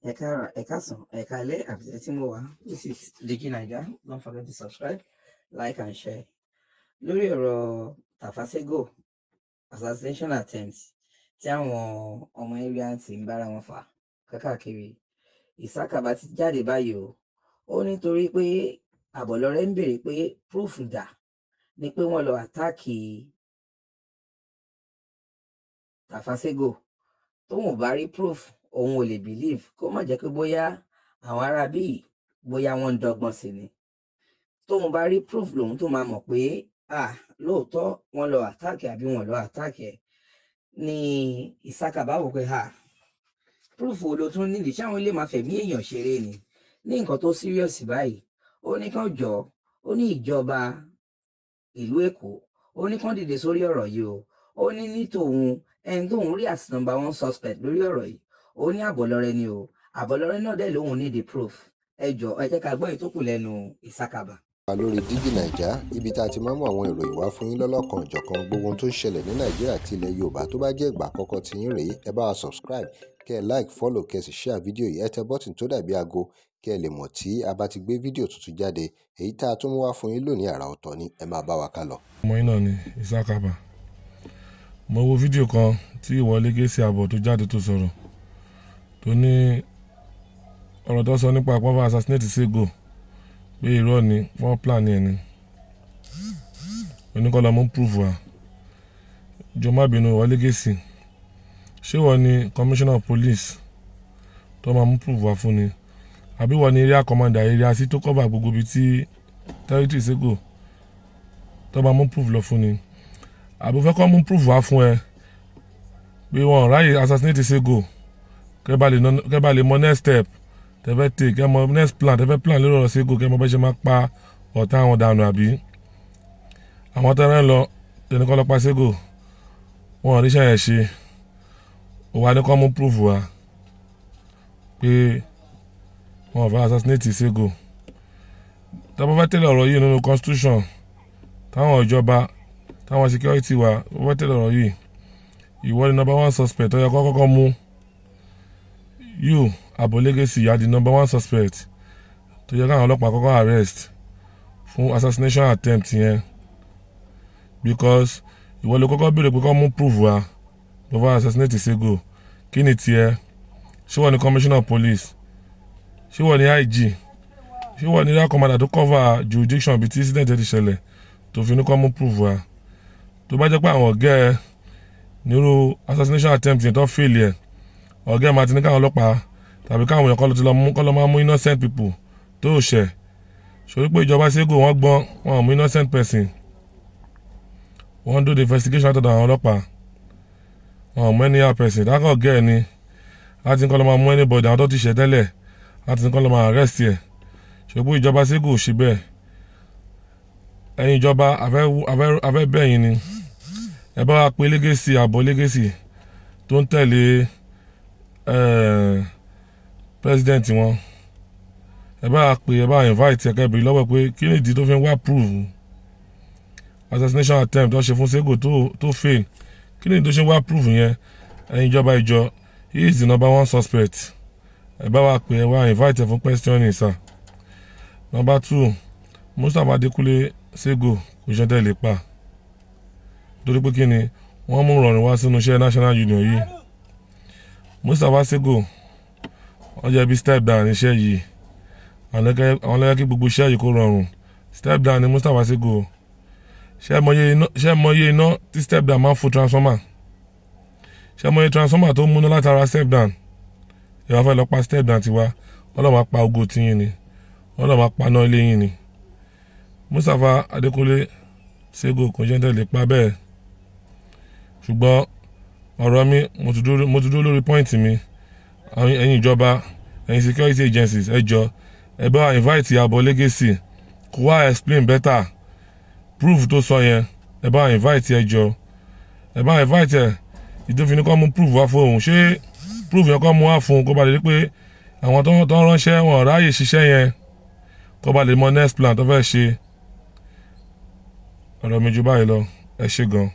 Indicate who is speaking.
Speaker 1: This is Digi Naija. Don't forget to subscribe, like and share. Lórí ọ̀rọ̀ Tafasego assassination attempt tí àwọn ọmọ area ti ń bára wọn fà káàkiri, Isaka bá ti jáde báyìí o. Ó nítorí pé Àbọ̀lọ́rẹ́ ń béèrè pé proof dà ní pé wọ́n lọ àtáàkì Tafasego. Tóun ò bá rí proof, òun ò lè believe kó má jẹ́ pé bóyá àwọn ará bíi bóyá wọ́n ń dọ́gbọ́n sí ni. Tóun bá rí proof lòun tó máa mọ̀ pé lóòótọ́ wọ́n lọ àtáàkì àbí wọ́n lọ àtáàkì ẹ̀. Ní Isaka bá wò pé proof wo ló tún nídìí, ṣáwọn ilé máa fẹ̀mí èèyàn ṣeré ni ní nǹkan tó serious báyìí. Ó ní kán jọ, ó ní ìjọba ìlú Èkó, ó ní kán dìde sórí ọ̀rọ̀ yìí o. Ó ní ní tòun ẹni tóun rí as number 1 suspect lórí ọ̀rọ̀ yìí, ó ní Àbọ̀lọ́rẹ́ ni o. Àbọ̀lọ́rẹ́ náà dẹ̀ lóun ní the proof. Ẹ jọ̀ọ́ ẹ jẹ́ ká gbọ́ èyí tó kù lẹ́nu Isaka bá.
Speaker 2: Lórí Digi Naija, ibi tá a ti máa ń mú àwọn ìròyìn wá fún yín lọ́lọ́kan òjọ̀kan gbogbo ohun tó ń ṣẹlẹ̀ ní Nàìjíríà àti ilẹ̀ Yorùbá. Tó bá jẹ́ ìgbà àkọ́kọ́ tí yín rèé, ẹ bá wa subscribe, kẹ́ ẹ like, follow, kẹ́ ẹ sì share fídíò yìí. Ẹ tẹ bọ́tìn tó dàbí aago kẹ́ ẹ lè mọ̀ tí a bá ti gbé fídíò tuntun jáde. Èyí tá a tún mú wá fún yín lónìí àrà ọ̀tọ̀ ni, ẹ máa bá wa ká lọ.
Speaker 3: Ọmọ yín náà ni Isaka bá. Mo wo fídíò kan tí ìwọ Legacy Àbọ̀ tó jáde tó sọ̀rọ̀ tó ní ọ̀rọ̀ tó sọ nípa àpọ́nfà assassinate Sego pé irọ́ ni wọ́n plan ẹ̀ ni. Oníkọ́lọ́ mú proof wa. Jọ̀ọ́ má bínú ìwọ Legacy. Ṣé wọ́n ni commissioner of police tó máa mú proof wa fún ni? Àbí wọ́n ni area commander area sí tó cover gbogbo ibi tí territory Sego tó máa mú proof lọ fún ni? Àbí fẹ́ kọ́ mú proof wá fún ẹ pé wọ́n ráyè assassinate Sego kẹ́ bá lè mọ next step tẹ́fẹ́ take, kẹ́ mọ next plan tẹ́fẹ́ plan lórí ọ̀rọ̀ Sego, kẹ́ mọ bẹ́ ṣe máa pa ọ̀tá àwọn dànù. Àbí àwọn tẹ́rẹ́ ń lọ tẹ́nìkan lọ pa Sego wọ́n ríṣẹ́ yẹn ṣe, ó wá ní kọ́ mú proof wá pé wọ́n fẹ́ assassinate Sego. Tọ́pọ̀ fẹ́ tẹ̀lé ọ̀rọ̀ yìí nínú constitution táwọn ìjọba táwọn security wa wọ́n tẹ̀lé ọ̀rọ̀ yìí, ìwọ ni number 1 suspect tó yẹ kó kọ́kọ́ mú. You Abo Legacy, you are the number 1 suspect tó yẹ káwọn ọlọ́pàá kọ́kọ́ arrest fún assassination attempt yẹn, because ìwọ ló kọ́kọ́ béèrè pé kó mú proof wa tó fẹ́ assassinate Sego. Kí ni tiẹ̀? Ṣé wọ́n ni commissioner of police? Ṣé wọ́n ni IG? Ṣé wọ́n ni area commander tó cover jurisdiction bí tí incident ti ṣẹlẹ̀ tó fi ní kó mú proof wa? Tó bá jẹ́ pé àwọn ọ̀gá ẹ nírú assassination attempt yẹn tó fail ẹ̀, ọ̀gá ẹ máa ti ní káwọn ọlọ́pàá tàbí káwọn èèyàn kọ́ lọ máa mú innocent people tó ṣẹ̀. Ṣòrí pé ìjọba Sego wọ́n gbọ́n, wọ́n mú innocent person, wọ́n do the investigation látọ̀dọ̀ àwọn ọlọ́pàá, wọ́n mú any other person. Dákọ̀ ọ̀gá ẹ ni láti ní kọ́ lọ máa mú anybody àwọn tó ti ṣẹ̀ tẹ́lẹ̀ láti ní kọ́ lọ máa arrest ẹ̀. Ṣòrí pé ìjọba Sego ò ṣe bẹ́ẹ̀. Ẹ̀yin ìjọba afẹ́ bẹ́yìn ni ẹ bá wa pé Legacy Àbọ̀ Legacy tó ń tẹ̀lé president wọn, ẹ bá wa pé, ẹ bá wa invite ẹ kẹ́bìrì lọ́wọ́ pé kí ni ìdí tó fi ń wá proof assassination attempt tó ṣe fún Sego tó fail. Kí ni ìdí tó ṣe ń wá proof yẹn? Ẹ̀yin ìjọba ìjọ, he is the number 1 suspect. Ẹ bá wa pé, ẹ wá invite ẹ fún questioning sir. Number 2, Mustapha Adekunle Sego kò ṣe tẹ́lẹ̀ pa torí pé kí ni wọ́n mú rọrùn wá sínú iṣẹ́ National Union yìí. Mustapha Sego wọ́n jẹ́ bí step down iṣẹ́ yìí, àwọn lẹ́yìn kí gbogbo iṣẹ́ yìí kó rọrùn. Step down ni Mustapha Sego. Ṣé mọye iná tí step down máa ń fún transformer? Ṣé mọye transformer tó múná látara step down? Ìwà fẹ́ lọ pa step down tiwa, wọ́n lọ máa pa ogo tiyín ni, wọ́n lọ máa pa náà ilé yín ni. Mustapha Adekunle Sego kò jẹ́ tẹ́lẹ̀ pa bẹ́ẹ̀. Ṣùgbọ́n ọ̀rọ̀ mi mo ti dúró lórí point mi. Ẹ̀yin ìjọba, ẹ̀yin security agencies, ẹ jọ̀ọ́ ẹ bá wa invite Abo Legacy kó wá explain better proof tó sọ yẹn. Ẹ bá wa invite, ẹ jọ̀ọ́ ẹ bá wa invite ẹ ìdófin ní kó mú proof wá fún òun. Ṣé proof yẹn kó mú wá fún un kó ba lè rí pé àwọn tó ń ránṣẹ́ wọn ráyè ṣiṣẹ́ yẹn, kó ba lè mọ next plan tó fẹ́ ṣe. Ọ̀rọ̀ mi jù báyìí lọ, ẹ ṣé gan.